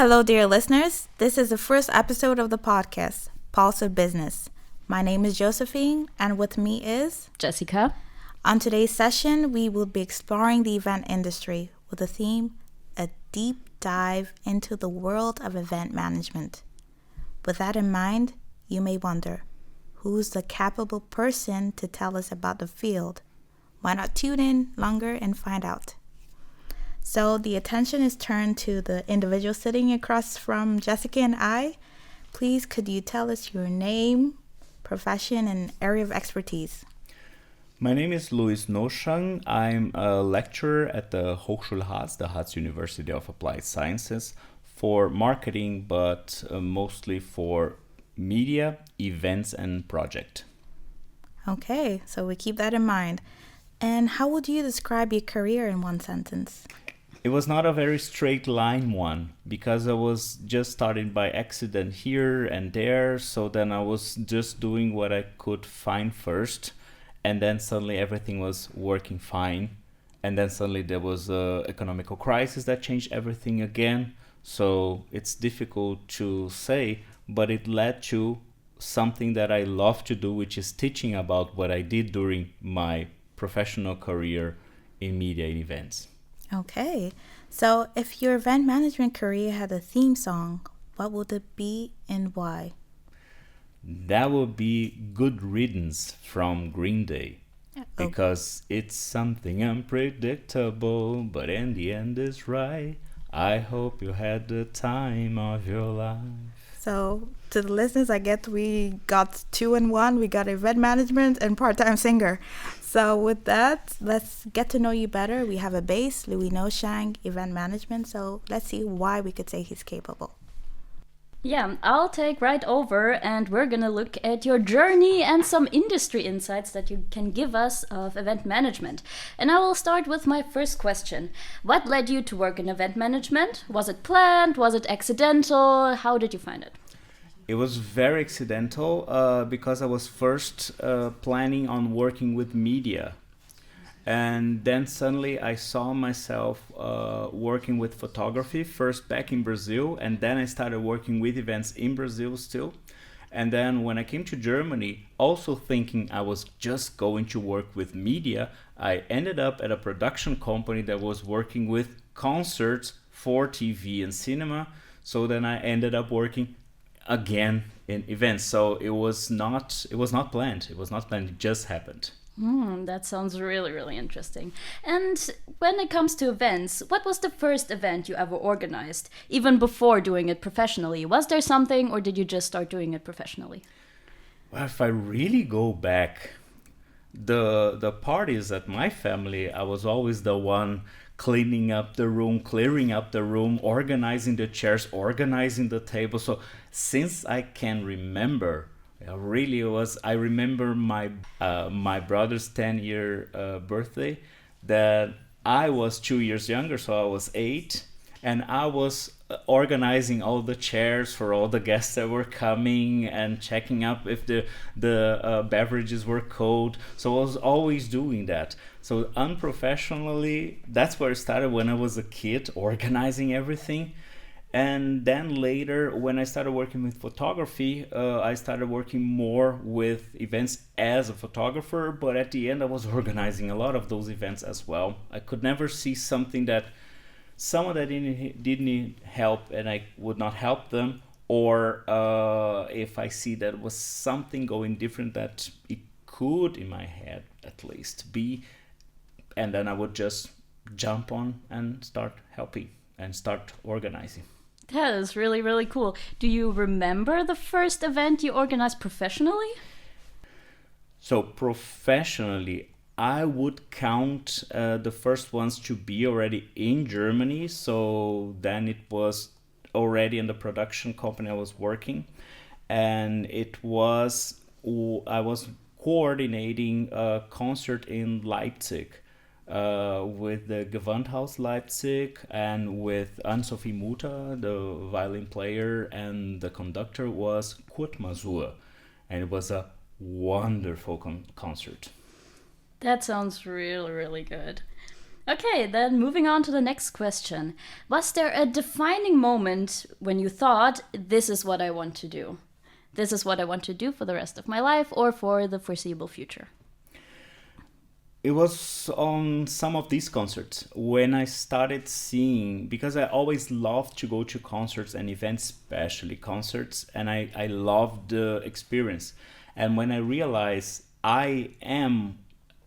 Hello, dear listeners. This is the first episode of the podcast, Pulse of Business. My name is Josephine, and with me is Jessica. On today's session, we will be exploring the event industry with the theme, a deep dive into the world of event management. With that in mind, you may wonder, who's the capable person to tell us about the field? Why not tune in longer and find out? So the attention is turned to the individual sitting across from Jessica and I. Please, could you tell us your name, profession, and area of expertise? My name is Noschang. I'm a lecturer at the Hochschule Harz, the Harz University of Applied Sciences, for marketing, but mostly for media, events, and project. Okay, so we keep that in mind. And how would you describe your career in one sentence? It was not a very straight line one because I was just starting by accident here and there. So then I was just doing what I could find first. And then suddenly everything was working fine. And then suddenly there was an economical crisis that changed everything again. So it's difficult to say, but it led to something that I love to do, which is teaching about what I did during my professional career in media and events. Okay, so if your event management career had a theme song, what would it be and why? That would be Good Riddance from Green Day. Because it's something unpredictable, but in the end is right. I hope you had the time of your life. So to the listeners, I get we got 2 in 1. We got event management and part-time singer. So with that, let's get to know you better. We have a base, Louis Noschang, event management. So let's see why we could say he's capable. Yeah, I'll take right over and we're gonna look at your journey and some industry insights that you can give us of event management. And I will start with my first question. What led you to work in event management? Was it planned? Was it accidental? How did you find it? It was very accidental because I was first planning on working with media. And then suddenly I saw myself working with photography, first back in Brazil, and then I started working with events in Brazil still. And then when I came to Germany, also thinking I was just going to work with media, I ended up at a production company that was working with concerts for TV and cinema. So then I ended up working again in events. So it was not planned. It just happened. That sounds really, really interesting. And when it comes to events, what was the first event you ever organized, even before doing it professionally? Was there something, or did you just start doing it professionally? Well, if I really go back, the parties at my family, I was always the one clearing up the room, organizing the chairs, organizing the table. So since I can remember, I remember my brother's 10-year birthday, that I was 2 years younger, so I was 8, and I was organizing all the chairs for all the guests that were coming and checking up if the beverages were cold. So I was always doing that. So unprofessionally, that's where it started when I was a kid, organizing everything. And then later, when I started working with photography, I started working more with events as a photographer. But at the end, I was organizing a lot of those events as well. I could never see someone that didn't help and I would not help them. Or if I see that was something going different that it could, in my head at least, be. And then I would just jump on and start helping and start organizing. That is really, really cool. Do you remember the first event you organized professionally? So professionally, I would count the first ones to be already in Germany. So then it was already in the production company I was working. And I was coordinating a concert in Leipzig. With the Gewandhaus Leipzig and with Anne-Sophie Mutter, the violin player, and the conductor was Kurt Masur. And it was a wonderful concert. That sounds really, really good. Okay, then moving on to the next question. Was there a defining moment when you thought, this is what I want to do? This is what I want to do for the rest of my life or for the foreseeable future? It was on some of these concerts when I started seeing, because I always loved to go to concerts and events, especially concerts, and I loved the experience. And when I realized I am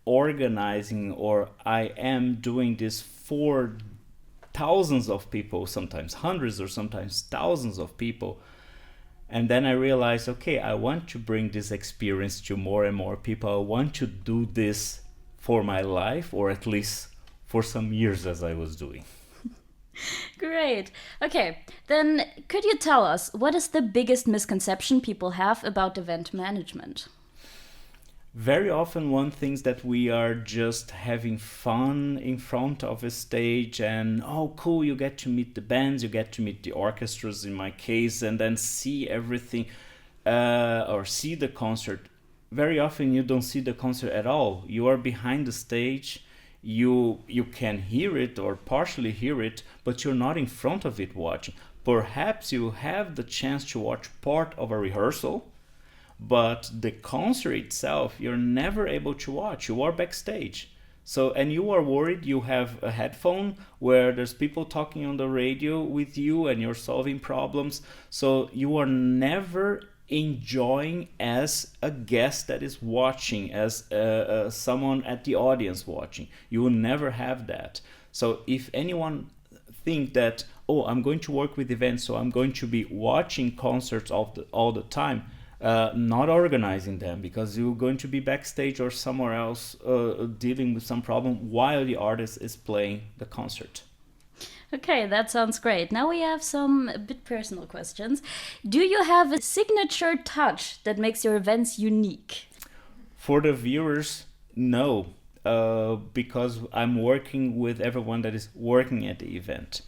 organizing or I am doing this for thousands of people, sometimes hundreds or sometimes thousands of people, and then I realized, okay, I want to bring this experience to more and more people. I want to do this for my life, or at least for some years as I was doing. Great. Okay, then could you tell us what is the biggest misconception people have about event management? Very often one thinks that we are just having fun in front of a stage and, oh cool, you get to meet the bands, you get to meet the orchestras in my case, and then see everything or see the concert. Very often you don't see the concert at all. You are behind the stage, you can hear it or partially hear it, but you're not in front of it watching. Perhaps you have the chance to watch part of a rehearsal, but the concert itself you're never able to watch. You are backstage. So, and you are worried, you have a headphone where there's people talking on the radio with you and you're solving problems. So you are never enjoying as a guest that is watching, as someone at the audience watching. You will never have that. So if anyone think that, oh, I'm going to work with events, so I'm going to be watching concerts all the time, not organizing them, because you're going to be backstage or somewhere else dealing with some problem while the artist is playing the concert. Okay, that sounds great. Now we have some a bit personal questions. Do you have a signature touch that makes your events unique? For the viewers, no, because I'm working with everyone that is working at the event.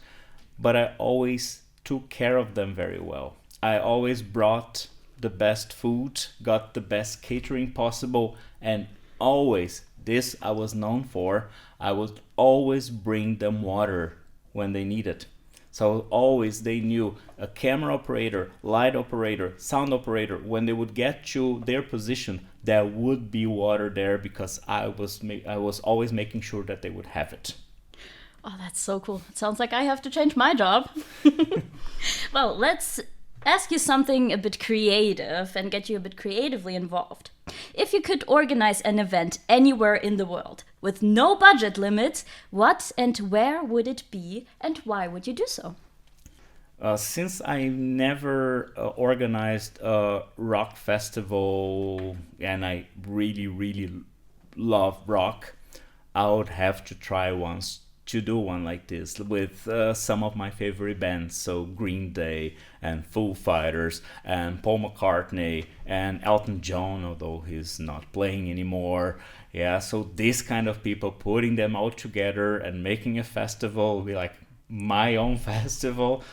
But I always took care of them very well. I always brought the best food, got the best catering possible, and always, this I was known for, I would always bring them water when they need it. So always they knew a camera operator, light operator, sound operator, when they would get to their position, there would be water there, because I was always making sure that they would have it. Oh, that's so cool. It sounds like I have to change my job. Well, let's ask you something a bit creative and get you a bit creatively involved. If you could organize an event anywhere in the world with no budget limits, what and where would it be and why would you do so? Since I never organized a rock festival and I really, really love rock, I would have to try once to do one like this with some of my favorite bands, so Green Day and Foo Fighters and Paul McCartney and Elton John, although he's not playing anymore. Yeah, so these kind of people, putting them all together and making a festival, be like my own festival,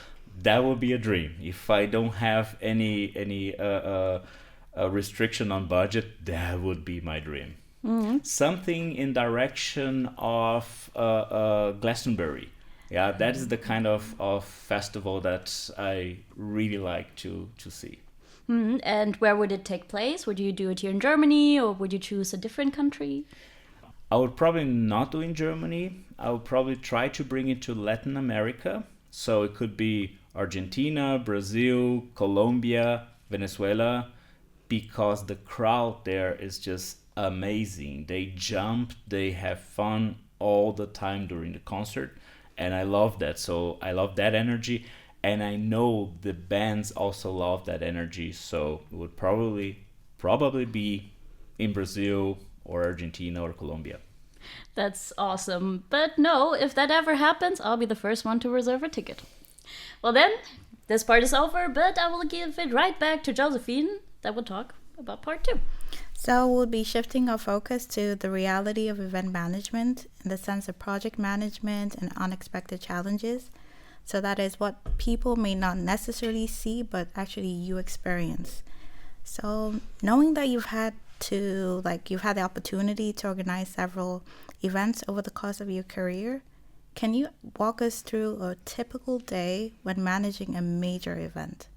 that would be a dream. If I don't have any restriction on budget, that would be my dream. Mm-hmm. Something in direction of Glastonbury. Yeah, that is the kind of festival that I really like to see. Mm-hmm. And where would it take place? Would you do it here in Germany or would you choose a different country? I would probably not do in Germany. I would probably try to bring it to Latin America. So it could be Argentina, Brazil, Colombia, Venezuela, because the crowd there is just amazing. They jump, they have fun all the time during the concert, and I love that. So I love that energy, and I know the bands also love that energy. So it would probably be in Brazil or Argentina or Colombia. That's awesome. But no, if that ever happens, I'll be the first one to reserve a ticket. Well then, this part is over, but I will give it right back to Josephine that will talk about part 2. So we'll be shifting our focus to the reality of event management in the sense of project management and unexpected challenges. So that is what people may not necessarily see, but actually you experience. So knowing that you've had to, like, you've had the opportunity to organize several events over the course of your career. Can you walk us through a typical day when managing a major event?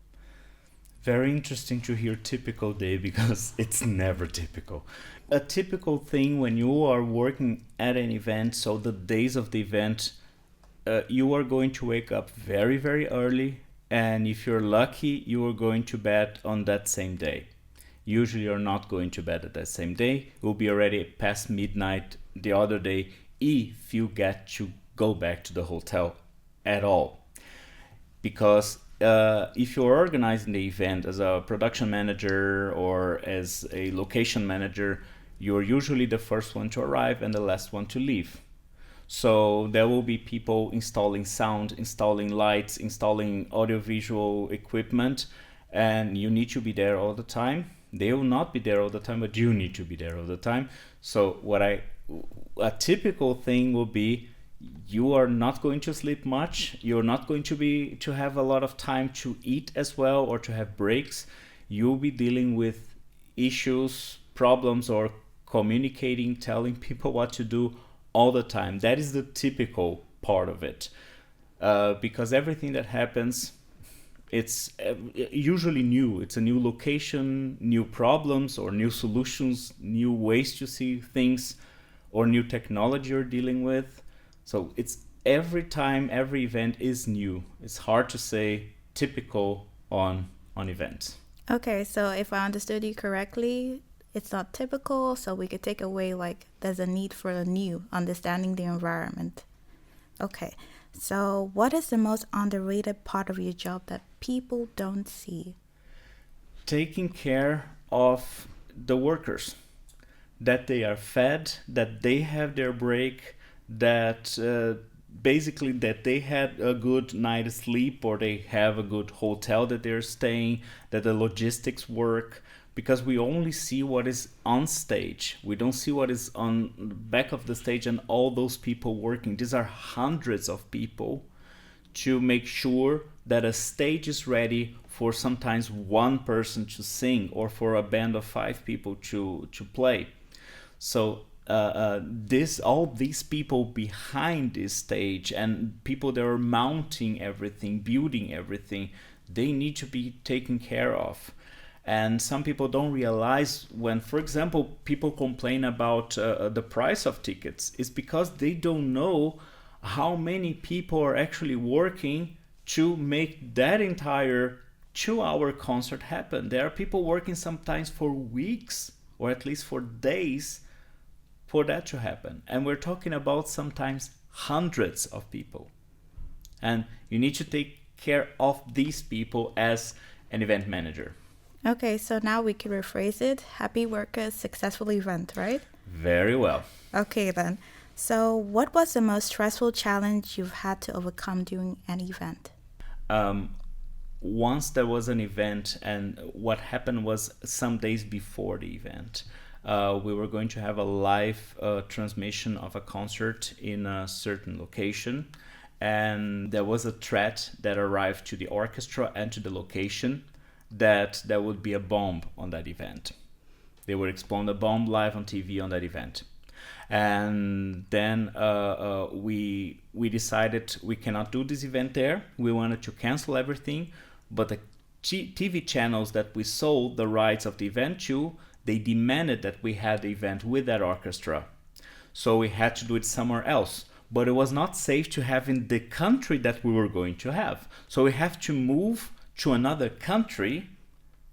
Very interesting to hear typical day because it's never typical. A typical thing when you are working at an event, so the days of the event, you are going to wake up very, very early. And if you're lucky, you are going to bed on that same day. Usually you're not going to bed at that same day. It will be already past midnight the other day if you get to go back to the hotel at all. Because if you're organizing the event as a production manager or as a location manager, you're usually the first one to arrive and the last one to leave. So there will be people installing sound, installing lights, installing audiovisual equipment, and you need to be there all the time. They will not be there all the time, but you need to be there all the time. So a typical thing will be, you are not going to sleep much. You're not going to have a lot of time to eat as well or to have breaks. You'll be dealing with issues, problems, or communicating, telling people what to do all the time. That is the typical part of it. Because everything that happens, it's usually new. It's a new location, new problems or new solutions, new ways to see things, or new technology you're dealing with. So it's every time, every event is new. It's hard to say typical on events. Okay, so if I understood you correctly, it's not typical, so we could take away like there's a need for a new, understanding the environment. Okay, so what is the most underrated part of your job that people don't see? Taking care of the workers, that they are fed, that they have their break, that basically that they had a good night's sleep or they have a good hotel that they're staying, that the logistics work, because we only see what is on stage. We don't see what is on the back of the stage and all those people working. These are hundreds of people to make sure that a stage is ready for sometimes one person to sing or for a band of 5 people to play. So all these people behind this stage and people that are mounting everything, building everything, they need to be taken care of. And some people don't realize when, for example, people complain about the price of tickets, it's because they don't know how many people are actually working to make that entire 2-hour concert happen. There are people working sometimes for weeks or at least for days for that to happen. And we're talking about sometimes hundreds of people. And you need to take care of these people as an event manager. Okay, so now we can rephrase it. Happy workers, successful event, right? Very well. Okay then. So what was the most stressful challenge you've had to overcome during an event? Once there was an event, and what happened was some days before the event, we were going to have a live transmission of a concert in a certain location. And there was a threat that arrived to the orchestra and to the location that there would be a bomb on that event. They would explode a bomb live on TV on that event. And then we decided we cannot do this event there. We wanted to cancel everything, but the TV channels that we sold the rights of the event to, they demanded that we had the event with that orchestra. So we had to do it somewhere else. But it was not safe to have in the country that we were going to have. So we have to move to another country.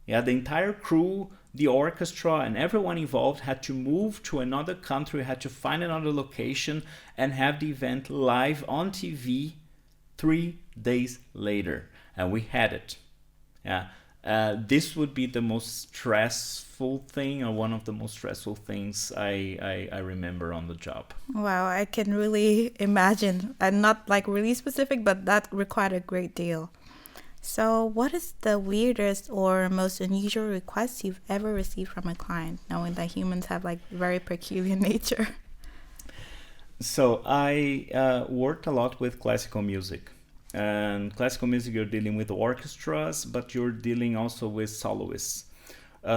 Yeah, the entire crew, the orchestra, and everyone involved had to move to another country, had to find another location and have the event live on TV 3 days later. And we had it. Yeah. This would be the most stressful thing, or one of the most stressful things I remember on the job. Wow, I can really imagine. I'm not like really specific, but that required a great deal. So what is the weirdest or most unusual request you've ever received from a client, knowing that humans have like very peculiar nature? So I worked a lot with classical music. And classical music, you're dealing with orchestras, but you're dealing also with soloists.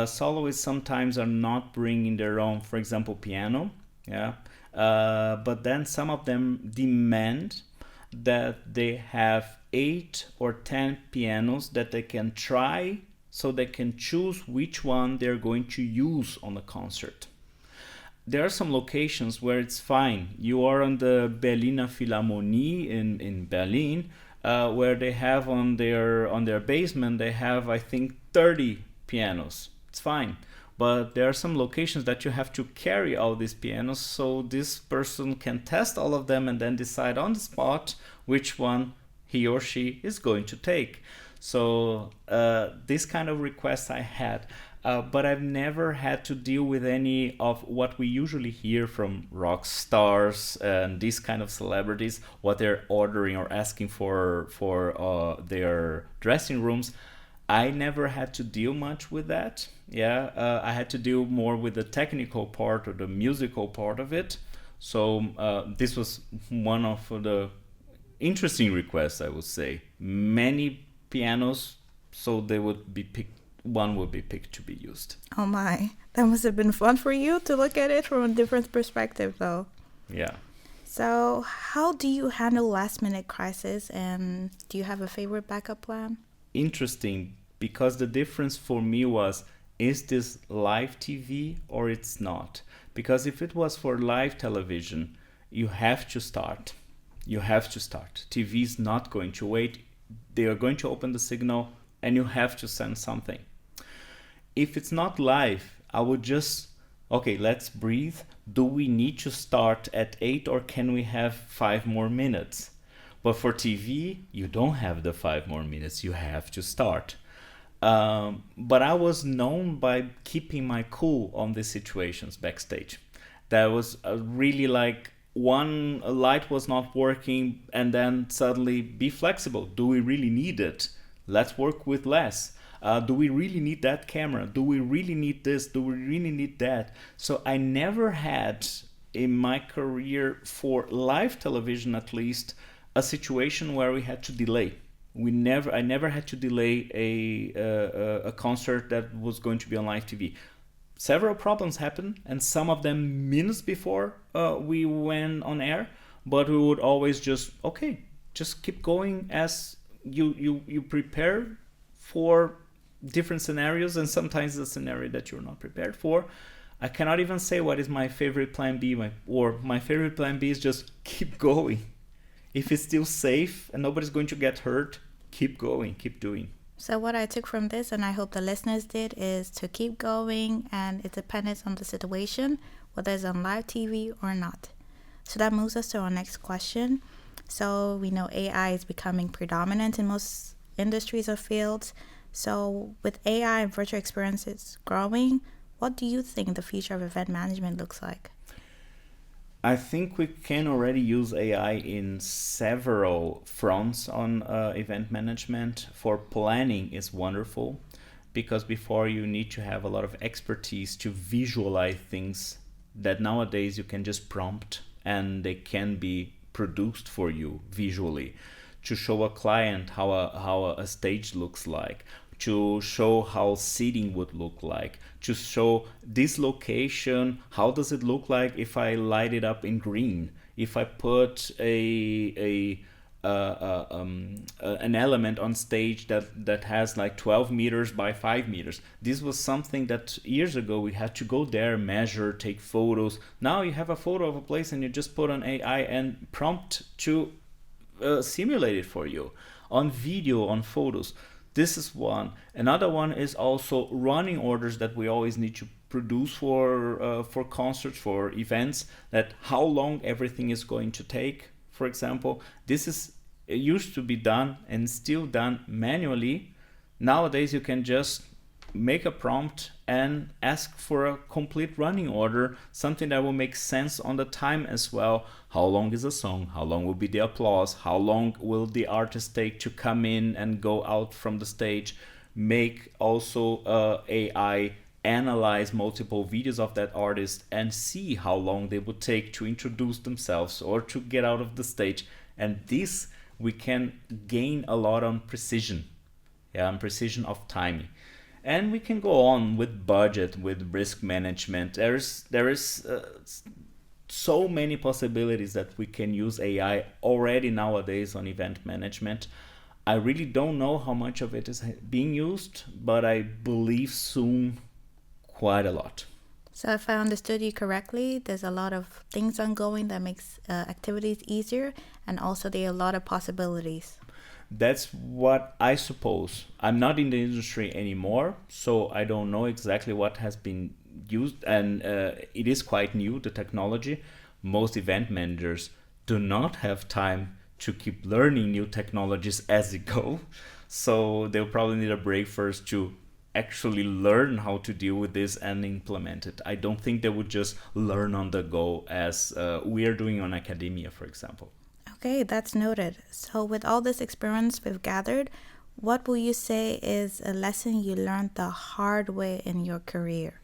Soloists sometimes are not bringing their own, for example, piano. Yeah. But then some of them demand that they have 8 or 10 pianos that they can try, so they can choose which one they're going to use on the concert. There are some locations where it's fine. You are on the Berliner Philharmonie in Berlin, where they have on their basement, they have, I think, 30 pianos. It's fine. But there are some locations that you have to carry all these pianos, so this person can test all of them and then decide on the spot which one he or she is going to take. So this kind of requests I had. But I've never had to deal with any of what we usually hear from rock stars and these kind of celebrities, what they're ordering or asking for their dressing rooms. I never had to deal much with that. Yeah, I had to deal more with the technical part or the musical part of it. So this was one of the interesting requests, I would say. Many pianos, so they would be picked. One would be picked to be used. Oh my, that must have been fun for you to look at it from a different perspective, though. Yeah. So, how do you handle last-minute crisis, and do you have a favorite backup plan? Interesting, because the difference for me was, is this live TV or it's not? Because if it was for live television, you have to start. You have to start. TV is not going to wait. They are going to open the signal and you have to send something. If it's not live, I would just, okay, let's breathe. Do we need to start at 8 or can we have 5 more minutes? But for TV, you don't have the 5 more minutes. You have to start. But I was known by keeping my cool on these situations backstage. That was really like one light was not working and then suddenly be flexible. Do we really need it? Let's work with less. Do we really need that camera? Do we really need this? Do we really need that? So I never had in my career, for live television at least, a situation where we had to delay. I never had to delay a concert that was going to be on live TV. Several problems happened, and some of them minutes before we went on air, but we would always just keep going as you prepare for different scenarios, and sometimes the scenario that you're not prepared for. I cannot even say what is my favorite plan B, my favorite plan B is just keep going. If it's still safe and nobody's going to get hurt, keep going, keep doing. So what I took from this, and I hope the listeners did, is to keep going, and it depends on the situation, whether it's on live TV or not. So that moves us to our next question. So we know AI is becoming predominant in most industries or fields. So with AI and virtual experiences growing, what do you think the future of event management looks like? I think we can already use AI in several fronts on event management. For planning is wonderful, because before you need to have a lot of expertise to visualize things that nowadays you can just prompt and they can be produced for you visually, to show a client how a stage looks like, to show how seating would look like, to show this location, how does it look like if I light it up in green, if I put an element on stage that has like 12 meters by 5 meters. This was something that years ago we had to go there, measure, take photos. Now you have a photo of a place and you just put on AI and prompt to simulate it for you on video, on photos. This is one. Another one is also running orders that we always need to produce for concerts, for events, that how long everything is going to take. For example, it used to be done and still done manually. Nowadays you can just make a prompt and ask for a complete running order, something that will make sense on the time as well. How long is a song? How long will be the applause? How long will the artist take to come in and go out from the stage? Make also AI analyze multiple videos of that artist and see how long they would take to introduce themselves or to get out of the stage. And this we can gain a lot on precision, on precision of timing. And we can go on with budget, with risk management. There is so many possibilities that we can use AI already nowadays on event management. I really don't know how much of it is being used, but I believe soon quite a lot. So if I understood you correctly, there's a lot of things ongoing that makes activities easier, and also there are a lot of possibilities. That's what I suppose. I'm not in the industry anymore, so I don't know exactly what has been used, and it is quite new, the technology. Most event managers do not have time to keep learning new technologies as they go, so they'll probably need a break first to actually learn how to deal with this and implement it. I don't think they would just learn on the go as we are doing on academia, for example. Okay, that's noted. So with all this experience we've gathered, what will you say is a lesson you learned the hard way in your career?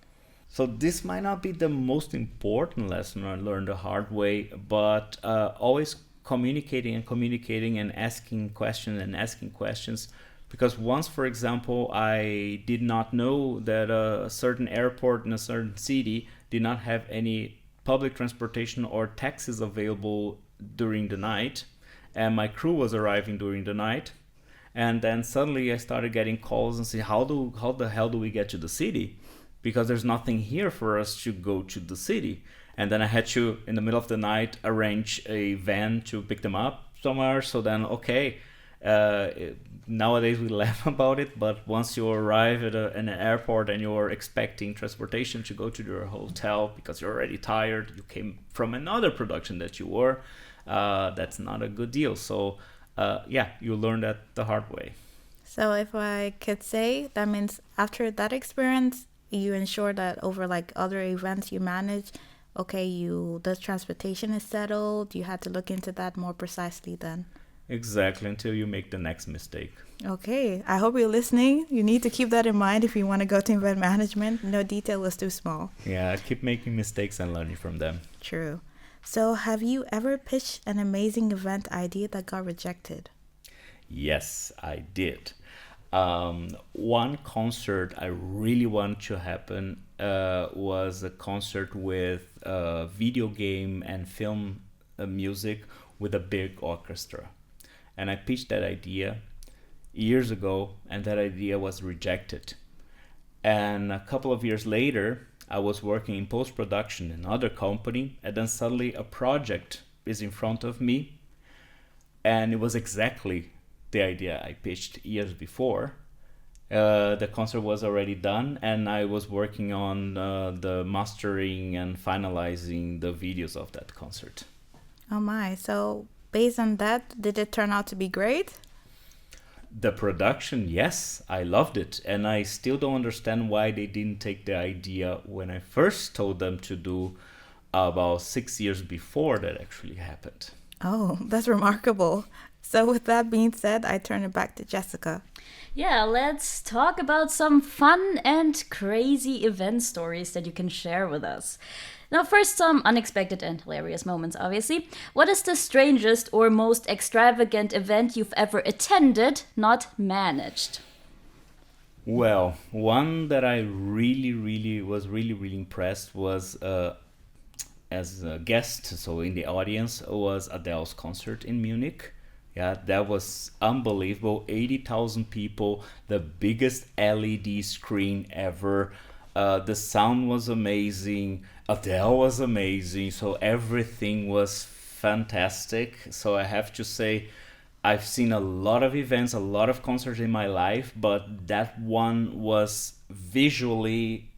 So this might not be the most important lesson I learned the hard way, but always communicating and asking questions. Because once, for example, I did not know that a certain airport in a certain city did not have any public transportation or taxis available during the night, and my crew was arriving during the night. And then suddenly I started getting calls and say, how the hell do we get to the city? Because there's nothing here for us to go to the city. And then I had to, in the middle of the night, arrange a van to pick them up somewhere. So then, okay, nowadays we laugh about it, but once you arrive at an airport and you're expecting transportation to go to your hotel because you're already tired, you came from another production that you were, that's not a good deal. So yeah, you learn that the hard way. So if I could say, that means after that experience, you ensure that over like other events you manage, okay, the transportation is settled. You had to look into that more precisely then. Exactly, until you make the next mistake. Okay, I hope you're listening. You need to keep that in mind if you want to go to event management. No detail is too small. Yeah, keep making mistakes and learning from them. True. So have you ever pitched an amazing event idea that got rejected? Yes, I did. One concert I really want to happen was a concert with video game and film music with a big orchestra. And I pitched that idea years ago, and that idea was rejected. And a couple of years later, I was working in post-production in another company, and then suddenly a project is in front of me, and it was exactly the idea I pitched years before. The concert was already done, and I was working on the mastering and finalizing the videos of that concert. Oh my, so based on that, did it turn out to be great? The production, yes, I loved it, and I still don't understand why they didn't take the idea when I first told them to do about 6 years before that actually happened. Oh, that's remarkable. So with that being said, I turn it back to Jessica. Yeah, let's talk about some fun and crazy event stories that you can share with us. Now, first, some unexpected and hilarious moments, obviously. What is the strangest or most extravagant event you've ever attended, not managed? Well, one that I was really impressed was as a guest, so in the audience, was Adele's concert in Munich. Yeah, that was unbelievable. 80,000 people, the biggest LED screen ever. The sound was amazing. Adele was amazing. So everything was fantastic. So I have to say, I've seen a lot of events, a lot of concerts in my life, but that one was visually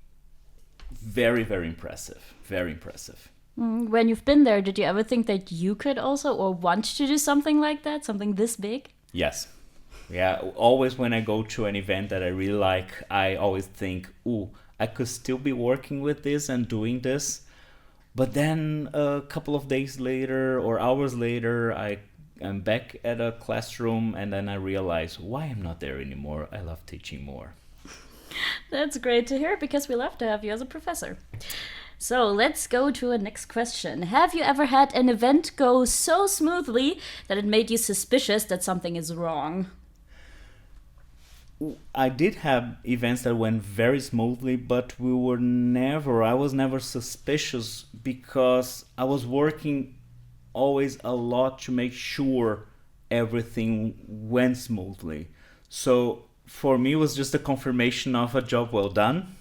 very impressive. Very impressive. When you've been there, did you ever think that you could also or want to do something like that, something this big? Yes. Yeah, always when I go to an event that I really like, I always think, ooh, I could still be working with this and doing this. But then a couple of days later or hours later, I am back at a classroom, and then I realize why I'm not there anymore. I love teaching more. That's great to hear, because we love to have you as a professor. So let's go to a next question. Have you ever had an event go so smoothly that it made you suspicious that something is wrong? I did have events that went very smoothly, but I was never suspicious because I was working always a lot to make sure everything went smoothly. So for me, it was just a confirmation of a job well done.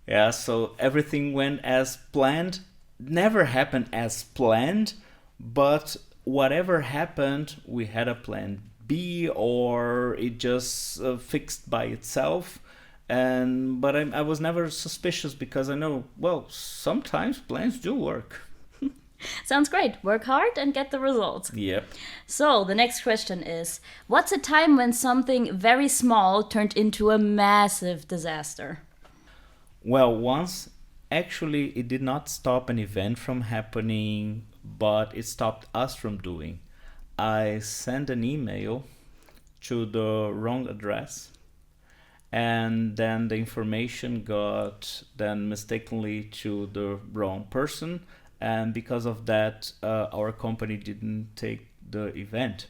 Yeah, so everything went as planned. Never happened as planned, but whatever happened, we had a plan B, or it just fixed by itself. And but I was never suspicious because I know, well, sometimes plans do work. Sounds great. Work hard and get the results. Yep. So, the next question is, what's a time when something very small turned into a massive disaster? Well, once actually it did not stop an event from happening, but it stopped us from doing. I sent an email to the wrong address, and then the information got then mistakenly to the wrong person, and because of that our company didn't take the event,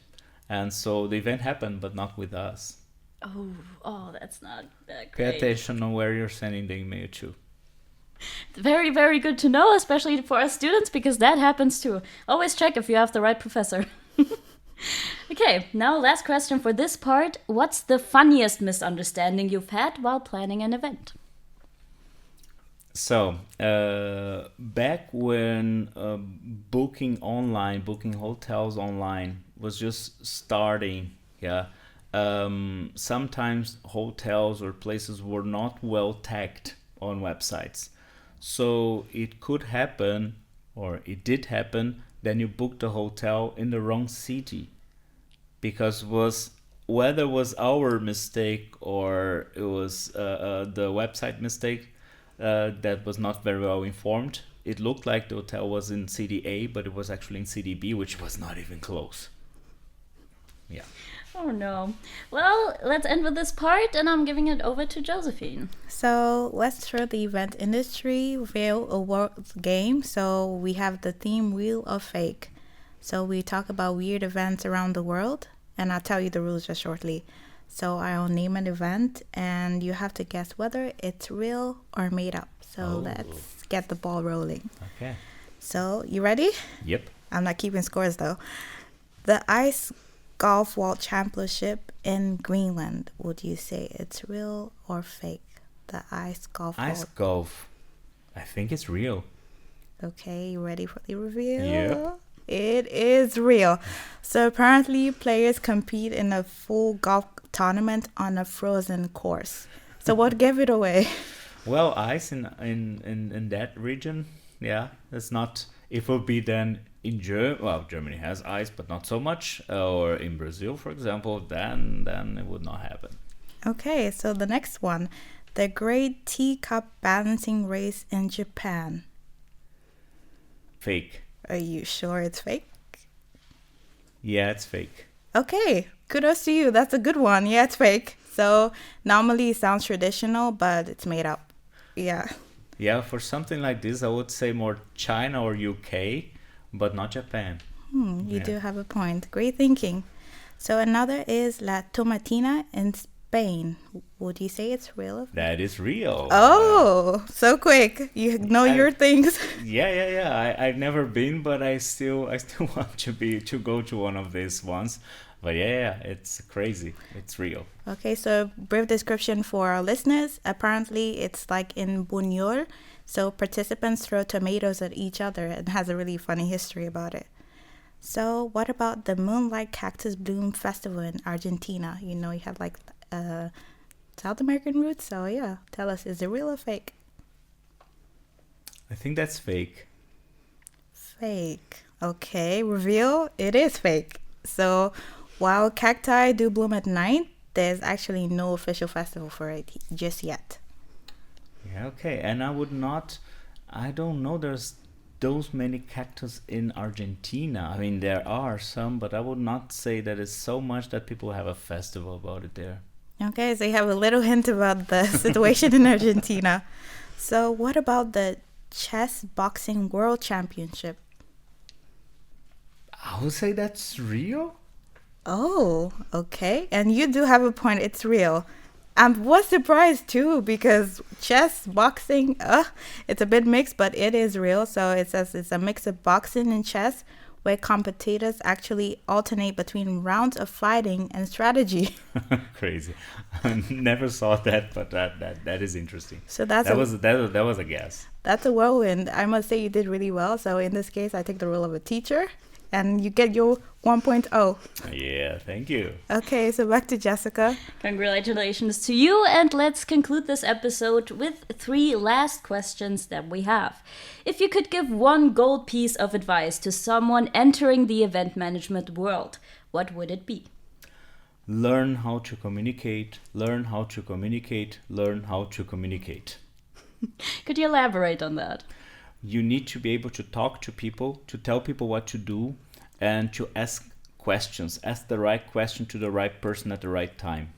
and so the event happened but not with us. Oh, that's not that Pay great. attention on where you're sending the email to. Very, very good to know, especially for our students, because that happens too. Always check if you have the right professor. Okay, now last question for this part. What's the funniest misunderstanding you've had while planning an event? So, back when booking hotels online was just starting, yeah, sometimes hotels or places were not well tagged on websites. So it could happen, or it did happen, then you booked a hotel in the wrong city because whether it was our mistake or it was the website mistake that was not very well informed. It looked like the hotel was in city A, but it was actually in city B, which was not even close. Yeah. Oh no. Well, let's end with this part, and I'm giving it over to Josephine. So let's throw the event industry real or world game. So we have the theme Wheel of Fake. So we talk about weird events around the world, and I'll tell you the rules just shortly. So I'll name an event, and you have to guess whether it's real or made up. So let's get the ball rolling. Okay. So you ready? Yep. I'm not keeping scores though. The Ice Golf World Championship in Greenland. Would you say it's real or fake? The Ice Golf Ice World. golf. I think it's real. Okay, you ready for the reveal? Yeah. It is real. So apparently players compete in a full golf tournament on a frozen course. So what gave it away? Well, ice in that region, yeah, it's not. It would be then in Germany has ice, but not so much. Or in Brazil, for example, then it would not happen. Okay, so the next one. The Great Teacup Balancing Race in Japan. Fake. Are you sure it's fake? Yeah, it's fake. Okay, kudos to you. That's a good one. Yeah, it's fake. So normally it sounds traditional, but it's made up. Yeah. Yeah, for something like this, I would say more China or UK, but not Japan. You do have a point. Great thinking. So another is La Tomatina in Spain. Would you say it's real? That is real. Oh, so quick. You know your things. Yeah. I've never been, but I still want to go to one of these ones. But yeah, it's crazy. It's real. Okay, so brief description for our listeners. Apparently, it's like in Buñol. So participants throw tomatoes at each other and has a really funny history about it. So what about the Moonlight Cactus Bloom Festival in Argentina? You know, you have like South American roots. So yeah, tell us, is it real or fake? I think that's fake. Fake. Okay, reveal. It is fake. So while cacti do bloom at night, there's actually no official festival for it just yet. Yeah, okay. And I don't know there's those many cactus in Argentina. I mean, there are some, but I would not say that it's so much that people have a festival about it there. Okay, so you have a little hint about the situation in Argentina. So what about the Chess Boxing World Championship? I would say that's real. Oh, okay. And you do have a point. It's real. I was surprised too because chess, boxing, it's a bit mixed, but it is real. So it says it's a mix of boxing and chess where competitors actually alternate between rounds of fighting and strategy. Crazy. I never saw that, but that is interesting. So that was a guess. That's a whirlwind. I must say you did really well. So in this case, I take the role of a teacher and you get your 1.0. Yeah, thank you. Okay, so back to Jessica. Congratulations to you, and let's conclude this episode with 3 last questions that we have. If you could give one gold piece of advice to someone entering the event management world, what would it be? Learn how to communicate, learn how to communicate, learn how to communicate. Could you elaborate on that? You need to be able to talk to people, to tell people what to do, and to ask questions. Ask the right question to the right person at the right time.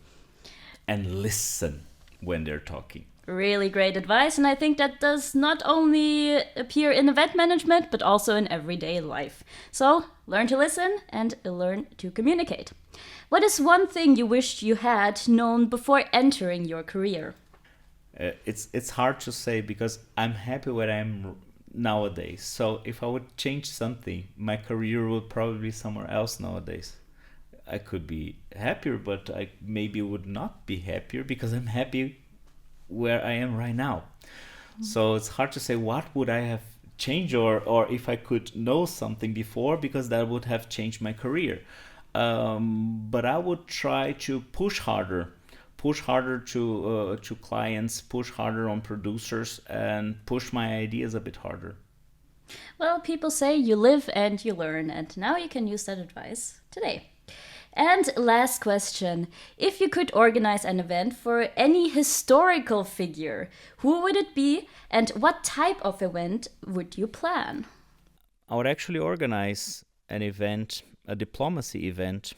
And listen when they're talking. Really great advice, and I think that does not only appear in event management, but also in everyday life. So, learn to listen and learn to communicate. What is one thing you wished you had known before entering your career? It's hard to say because I'm happy where I am nowadays. So if I would change something, my career would probably be somewhere else nowadays. I could be happier, but I maybe would not be happier because I'm happy where I am right now. So it's hard to say what would I have changed or if I could know something before, because that would have changed my career. But I would try to push harder to clients, push harder on producers, and push my ideas a bit harder. Well, people say you live and you learn, and now you can use that advice today. And last question. If you could organize an event for any historical figure, who would it be and what type of event would you plan? I would actually organize an event, a diplomacy event,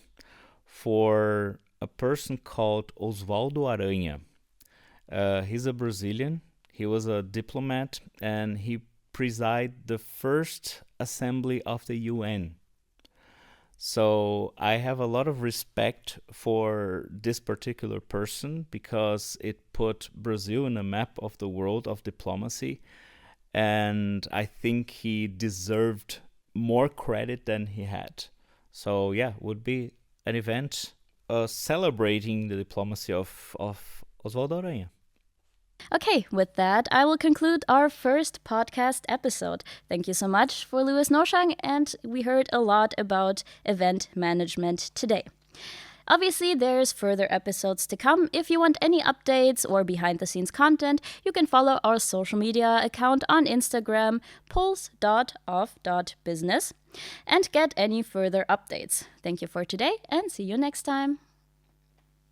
for a person called Oswaldo Aranha. He's a Brazilian. He was a diplomat and he presided the first assembly of the UN. So I have a lot of respect for this particular person because it put Brazil in a map of the world of diplomacy. And I think he deserved more credit than he had. So yeah, would be an event celebrating the diplomacy of Oswaldo Aranha. Okay, with that, I will conclude our first podcast episode. Thank you so much for Louis Noschang, and we heard a lot about event management today. Obviously, there's further episodes to come. If you want any updates or behind-the-scenes content, you can follow our social media account on Instagram, pulse.of.business, and get any further updates. Thank you for today, and see you next time.